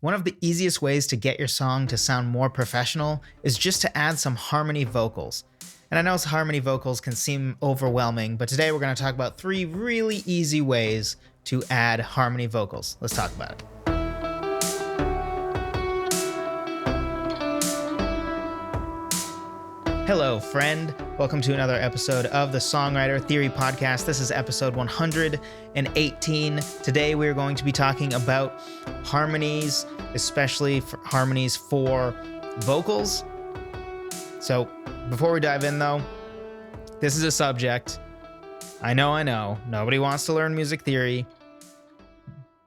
One of the easiest ways to get your song to sound more professional is just to add some harmony vocals. And I know harmony vocals can seem overwhelming, but today we're going to talk about 3 really easy ways to add harmony vocals. Let's talk about it. Hello, friend. Welcome to another episode of the Songwriter Theory Podcast. This is episode 118. Today we're going to be talking about harmonies, especially for harmonies for vocals. So before we dive in though, this is a subject. I know, nobody wants to learn music theory,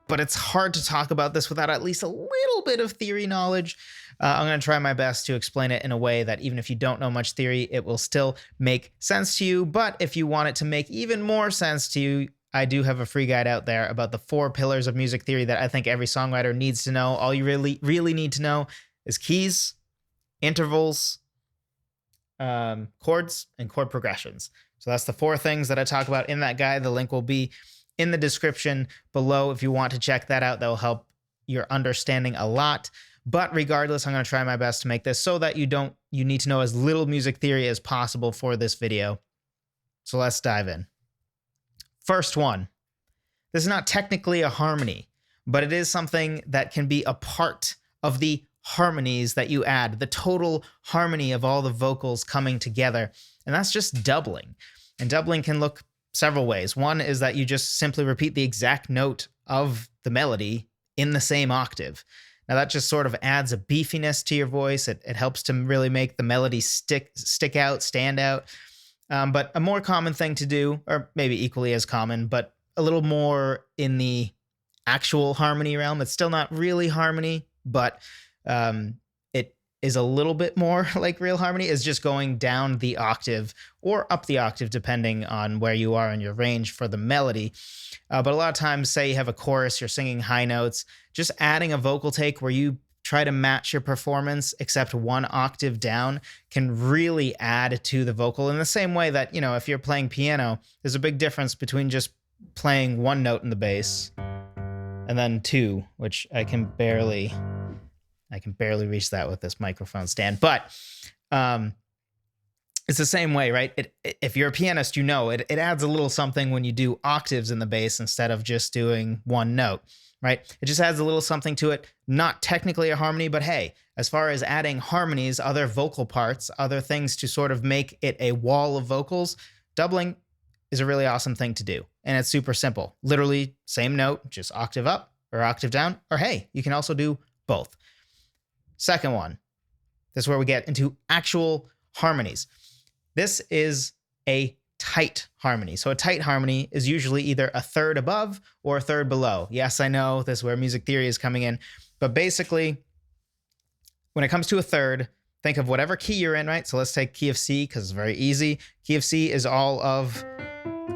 but it's hard to talk about this without at least a little bit of theory knowledge. I'm going to try my best to explain it in a way that even if you don't know much theory, it will still make sense to you. But if you want it to make even more sense to you, I do have a free guide out there about the 4 pillars of music theory that I think every songwriter needs to know. All you really need to know is keys, intervals, chords, and chord progressions. So that's the 4 things that I talk about in that guide. The link will be in the description below if you want to check that out. That will help your understanding a lot. But regardless, I'm going to try my best to make this so that you need to know as little music theory as possible for this video. So let's dive in. First one. This is not technically a harmony, but it is something that can be a part of the harmonies that you add, the total harmony of all the vocals coming together. And that's just doubling. And doubling can look several ways. One is that you just simply repeat the exact note of the melody in the same octave. Now that just sort of adds a beefiness to your voice. It helps to really make the melody stick out, stand out. But a more common thing to do, or maybe equally as common, but a little more in the actual harmony realm. It's still not really harmony, but it is a little bit more like real harmony, is just going down the octave or up the octave, depending on where you are in your range for the melody. But a lot of times, say you have a chorus, you're singing high notes, just adding a vocal take where you try to match your performance except 1 octave down can really add to the vocal in the same way that, if you're playing piano, there's a big difference between just playing 1 note in the bass and then 2, which I can barely reach that with this microphone stand. But it's the same way, right? If you're a pianist, it adds a little something when you do octaves in the bass instead of just doing 1 note, right? It just adds a little something to it. Not technically a harmony, but hey, as far as adding harmonies, other vocal parts, other things to sort of make it a wall of vocals, doubling is a really awesome thing to do. And it's super simple. Literally same note, just octave up or octave down, or hey, you can also do both. Second one, this is where we get into actual harmonies. This is a tight harmony. So a tight harmony is usually either a third above or a third below. Yes, I know this is where music theory is coming in, but basically when it comes to a third, think of whatever key you're in, right? So let's take key of C because it's very easy. Key of C is all of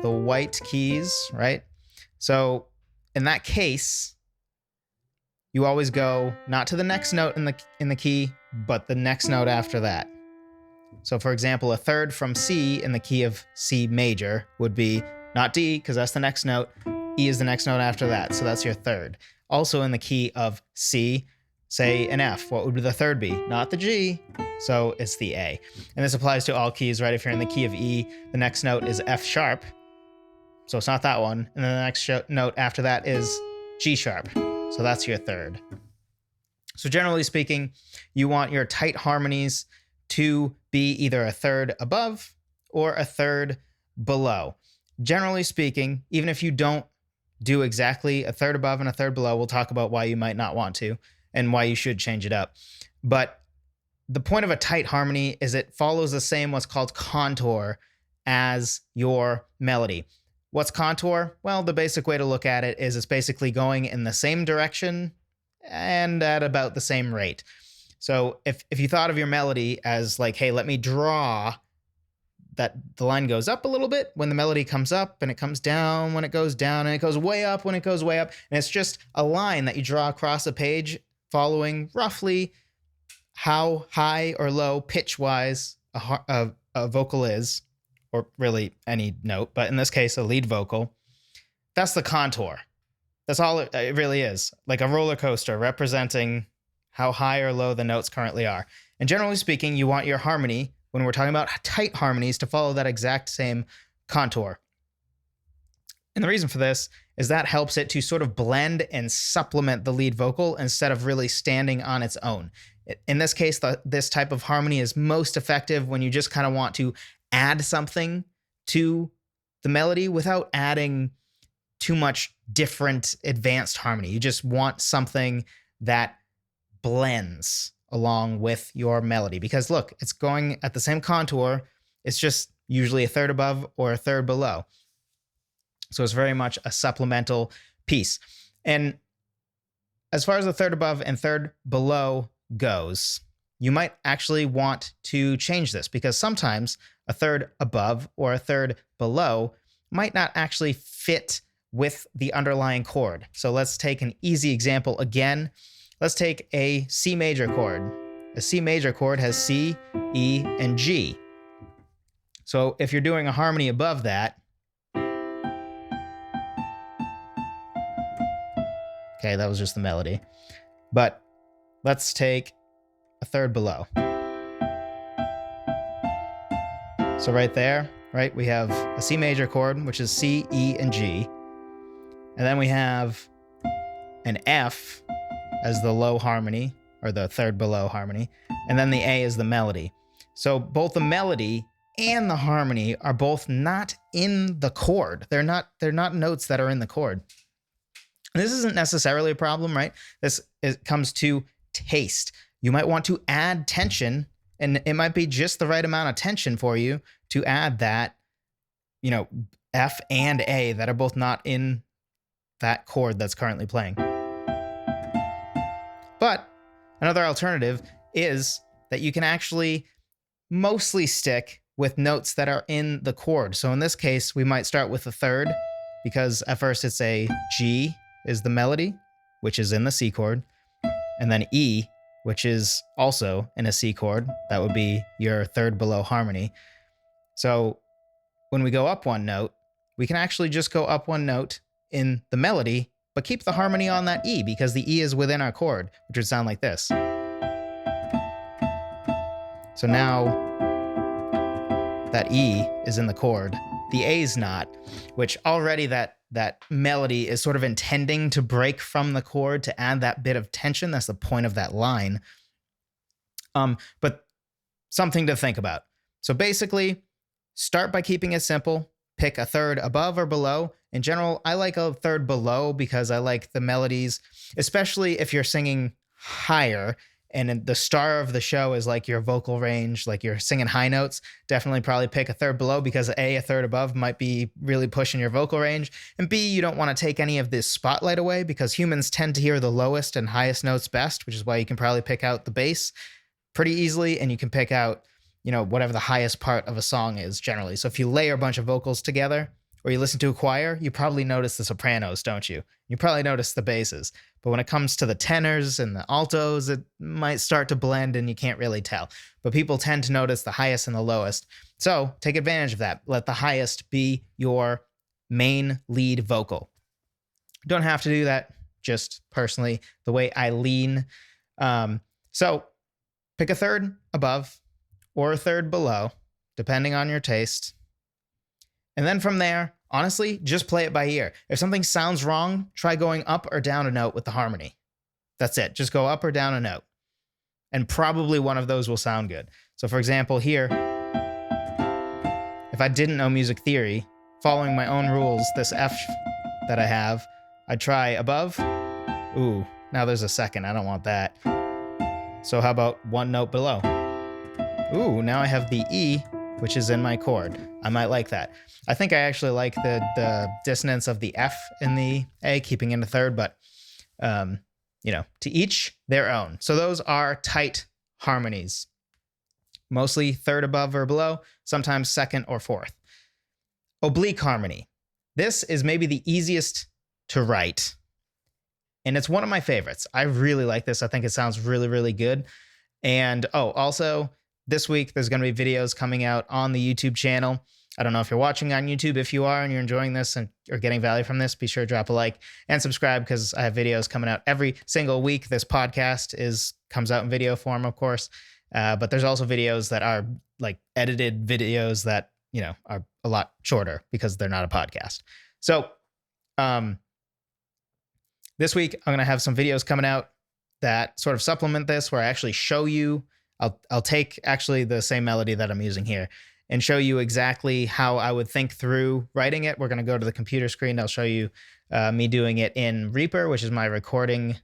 the white keys, right? So in that case, you always go not to the next note in the key, but the next note after that. So for example, a third from C in the key of C major would be not D, because that's the next note. E is the next note after that. So that's your third. Also in the key of C, say an F, what would the third be? Not the G. So it's the A. And this applies to all keys, right? If you're in the key of E, the next note is F sharp. So it's not that one. And then the next note after that is G sharp. So that's your third. So generally speaking, you want your tight harmonies to be either a third above or a third below. Generally speaking, even if you don't do exactly a third above and a third below, we'll talk about why you might not want to and why you should change it up. But the point of a tight harmony is it follows the same what's called contour as your melody. What's contour? Well, the basic way to look at it is it's basically going in the same direction and at about the same rate. So if you thought of your melody as like, hey, let me draw that the line goes up a little bit when the melody comes up, and it comes down when it goes down, and it goes way up when it goes way up. And it's just a line that you draw across a page following roughly how high or low pitch-wise a vocal is, or really any note, but in this case, a lead vocal. That's the contour. That's all it really is, like a roller coaster representing how high or low the notes currently are. And generally speaking, you want your harmony, when we're talking about tight harmonies, to follow that exact same contour. And the reason for this is that helps it to sort of blend and supplement the lead vocal instead of really standing on its own. In this case, this type of harmony is most effective when you just kind of want to add something to the melody without adding too much different advanced harmony. You just want something that blends along with your melody, because look, it's going at the same contour. It's just usually a third above or a third below. So it's very much a supplemental piece. And as far as the third above and third below goes, you might actually want to change this, because sometimes a third above or a third below might not actually fit with the underlying chord. So let's take an easy example again. Let's take a C major chord. A C major chord has C, E, and G. So if you're doing a harmony above that, okay, that was just the melody. But let's take a third below. So right there, right, we have a C major chord, which is C, E, and G. And then we have an F as the low harmony, or the third below harmony. And then the A is the melody. So both the melody and the harmony are both not in the chord. They're not notes that are in the chord. And this isn't necessarily a problem, right? It comes to taste. You might want to add tension, and it might be just the right amount of tension for you to add that, F and A that are both not in that chord that's currently playing. But another alternative is that you can actually mostly stick with notes that are in the chord. So in this case, we might start with the third, because at first it's a G is the melody, which is in the C chord, and then E, which is also in a C chord. That would be your third below harmony. So when we go up one note, we can actually just go up one note in the melody, but keep the harmony on that E, because the E is within our chord, which would sound like this. So now that E is in the chord, the A's not, which already that melody is sort of intending to break from the chord to add that bit of tension. That's the point of that line. But something to think about. So basically, start by keeping it simple. Pick a third above or below. In general, I like a third below because I like the melodies, especially if you're singing higher and the star of the show is like your vocal range, like you're singing high notes. Definitely probably pick a third below, because A, a third above might be really pushing your vocal range. And B, you don't want to take any of this spotlight away, because humans tend to hear the lowest and highest notes best, which is why you can probably pick out the bass pretty easily, and you can pick out, whatever the highest part of a song is generally. So if you layer a bunch of vocals together, or you listen to a choir, you probably notice the sopranos, don't you? You probably notice the basses. But when it comes to the tenors and the altos, it might start to blend and you can't really tell. But people tend to notice the highest and the lowest. So take advantage of that. Let the highest be your main lead vocal. Don't have to do that, just personally, the way I lean. So pick a third above or a third below, depending on your taste. And then from there, honestly, just play it by ear. If something sounds wrong, try going up or down a note with the harmony. That's it. Just go up or down a note. And probably one of those will sound good. So for example, here, if I didn't know music theory, following my own rules, this F that I have, I'd try above. Ooh, now there's a second. I don't want that. So how about one note below? Ooh, now I have the E, which is in my chord. I might like that. I think I actually like the dissonance of the F in the A, keeping in the third, but to each their own. So those are tight harmonies. Mostly third above or below, sometimes second or fourth. Oblique harmony. This is maybe the easiest to write, and it's one of my favorites. I really like this. I think it sounds really, really good. And also, this week, there's going to be videos coming out on the YouTube channel I don't know if you're watching on YouTube. If you are and you're enjoying this and you're getting value from this, be sure to drop a like and subscribe, because I have videos coming out every single week. This podcast comes out in video form, of course, but there's also videos that are like edited videos that, you know, are a lot shorter because they're not a podcast. So this week I'm going to have some videos coming out that sort of supplement this, where I actually show you, I'll take actually the same melody that I'm using here and show you exactly how I would think through writing it. We're going to go to the computer screen. I'll show you me doing it in Reaper, which is my recording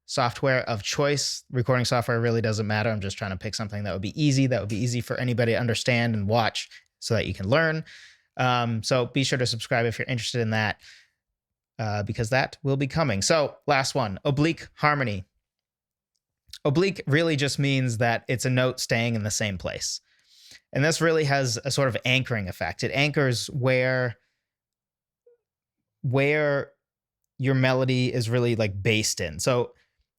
software of choice. Recording software really doesn't matter. I'm just trying to pick something that would be easy for anybody to understand and watch so that you can learn. So be sure to subscribe if you're interested in that, because that will be coming. So last one, Oblique Harmony. Oblique really just means that it's a note staying in the same place. And this really has a sort of anchoring effect. It anchors where your melody is really like based in. So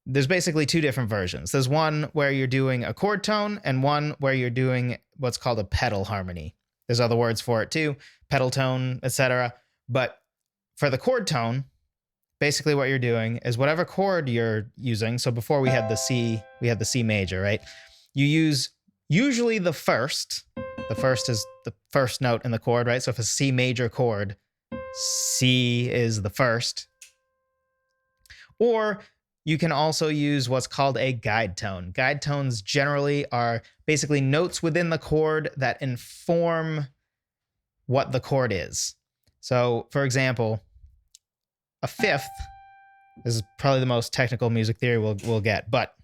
there's basically two different versions. There's one where you're doing a chord tone and one where you're doing what's called a pedal harmony. There's other words for it too, pedal tone, etc. But for the chord tone, basically what you're doing is whatever chord you're using. So before we had the C major, right? You use usually the first is the first note in the chord, right? So if it's a C major chord, C is the first. Or you can also use what's called a guide tone. Guide tones generally are basically notes within the chord that inform what the chord is. So for example, a fifth, this is probably the most technical music theory we'll get, but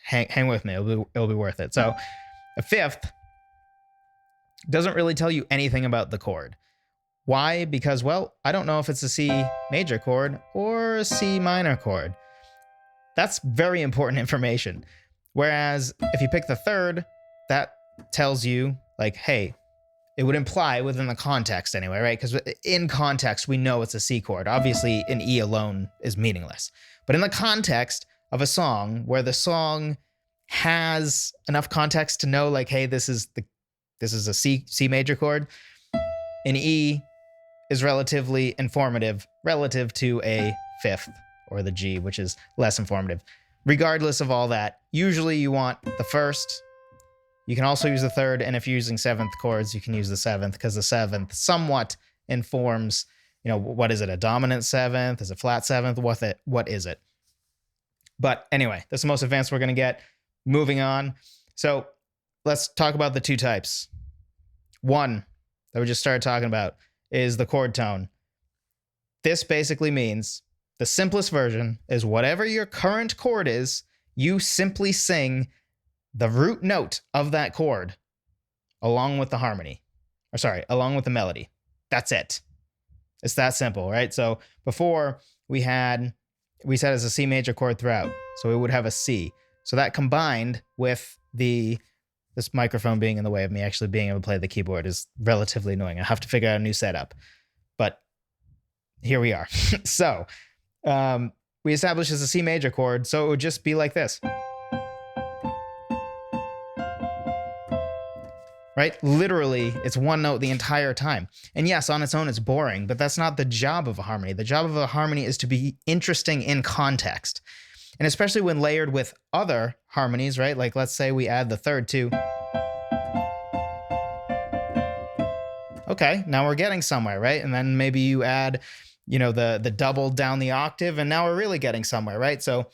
hang with me, it'll be worth it. So a fifth doesn't really tell you anything about the chord. Why? Because, well, I don't know if it's a C major chord or a C minor chord. That's very important information. Whereas if you pick the third, that tells you like, hey, it would imply within the context anyway, right? Because in context, we know it's a C chord. Obviously, an E alone is meaningless. But in the context of a song where the song has enough context to know like, hey, this is a C major chord, an E is relatively informative relative to a fifth or the G, which is less informative. Regardless of all that, usually you want the first. You can also use the third, and if you're using seventh chords, you can use the seventh, because the seventh somewhat informs, you know, what is it, a dominant seventh? Is it flat seventh? What is it? But anyway, that's the most advanced we're going to get. Moving on. So let's talk about the two types. One that we just started talking about is the chord tone. This basically means the simplest version is whatever your current chord is, you simply sing the root note of that chord along with the harmony. Along with the melody. That's it. It's that simple, right? So before we said it's a C major chord throughout. So we would have a C. So that combined with this microphone being in the way of me actually being able to play the keyboard is relatively annoying. I have to figure out a new setup. But here we are. So we established as a C major chord. So it would just be like this. Right? Literally, it's one note the entire time. And yes, on its own, it's boring, but that's not the job of a harmony. The job of a harmony is to be interesting in context. And especially when layered with other harmonies, right? Like let's say we add the third too. Okay, now we're getting somewhere, right? And then maybe you add, you know, the double down the octave, and now we're really getting somewhere, right? So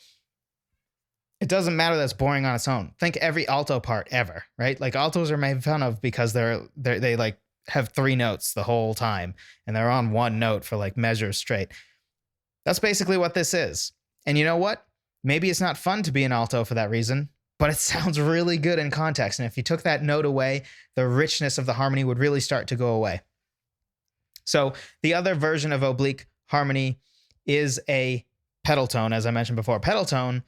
it doesn't matter that it's boring on its own. Think every alto part ever, right? Like altos are made fun of because they like have three notes the whole time, and they're on one note for like measures straight. That's basically what this is. And you know what? Maybe it's not fun to be an alto for that reason, but it sounds really good in context. And if you took that note away, the richness of the harmony would really start to go away. So the other version of Oblique Harmony is a pedal tone, as I mentioned before. Pedal tone,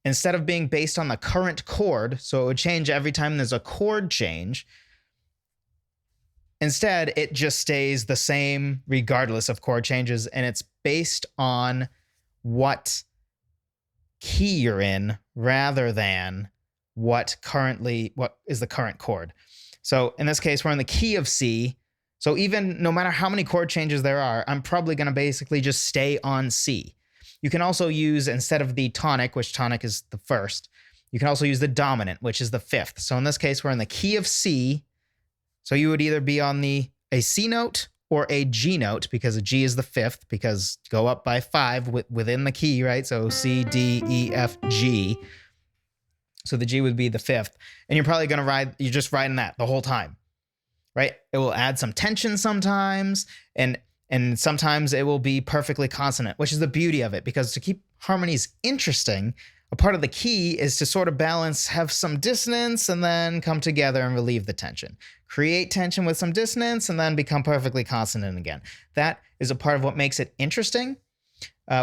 instead of being based on the current chord, so it would change every time there's a chord change, instead it just stays the same regardless of chord changes, and it's based on what key you're in rather than what is the current chord. So in this case, we're in the key of C. So even no matter how many chord changes there are, I'm probably going to basically just stay on C. You can also use, instead of the tonic, which tonic is the first, you can also use the dominant, which is the fifth. So in this case, we're in the key of C. So you would either be on a C note or a G note, because a G is the fifth, because go up by 5 within the key, right? So C, D, E, F, G. So the G would be the fifth. And you're probably going to you're just riding that the whole time, right? It will add some tension sometimes, and sometimes it will be perfectly consonant, which is the beauty of it, because to keep harmonies interesting, a part of the key is to sort of balance, have some dissonance, and then come together and relieve the tension. Create tension with some dissonance, and then become perfectly consonant again. That is a part of what makes it interesting,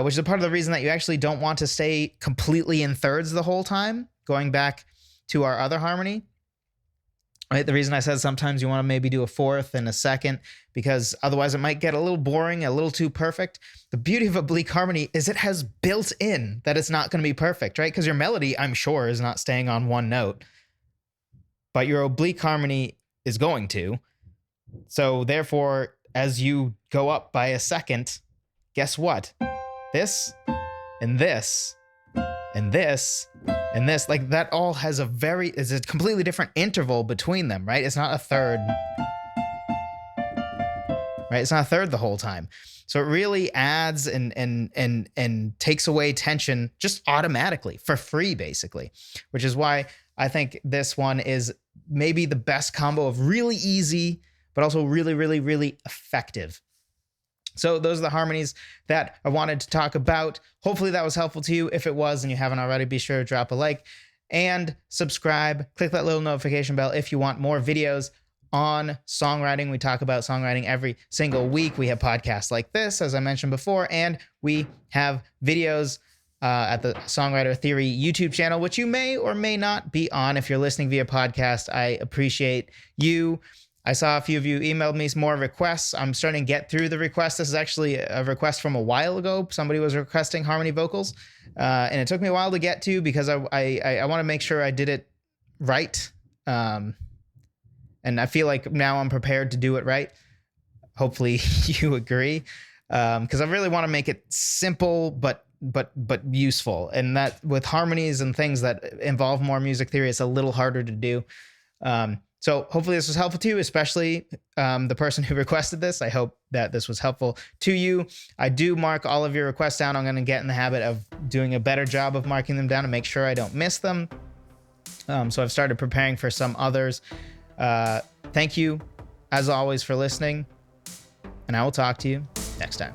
which is a part of the reason that you actually don't want to stay completely in thirds the whole time, going back to our other harmony. Right? The reason I said sometimes you want to maybe do a fourth and a second, because otherwise it might get a little boring, a little too perfect. The beauty of Oblique Harmony is it has built in that it's not going to be perfect, right? Because your melody, I'm sure, is not staying on one note, but your Oblique Harmony is going to. So therefore, as you go up by a second, guess what? This and this and this and this, like that all has is a completely different interval between them, right? It's not a third, right? It's not a third the whole time. So it really adds and takes away tension just automatically for free, basically, which is why I think this one is maybe the best combo of really easy, but also really, really, really effective. So those are the harmonies that I wanted to talk about. Hopefully that was helpful to you. If it was and you haven't already, be sure to drop a like and subscribe. Click that little notification bell if you want more videos on songwriting. We talk about songwriting every single week. We have podcasts like this, as I mentioned before, and we have videos at the Songwriter Theory YouTube channel, which you may or may not be on. If you're listening via podcast, I appreciate you. I saw a few of you emailed me some more requests. I'm starting to get through the requests. This is actually a request from a while ago. Somebody was requesting harmony vocals, and it took me a while to get to, because I want to make sure I did it right. And I feel like now I'm prepared to do it right. Hopefully you agree, because I really want to make it simple but useful. And that with harmonies and things that involve more music theory, it's a little harder to do. So hopefully this was helpful to you, especially the person who requested this. I hope that this was helpful to you. I do mark all of your requests down. I'm going to get in the habit of doing a better job of marking them down to make sure I don't miss them. So I've started preparing for some others. Thank you, as always, for listening, and I will talk to you next time.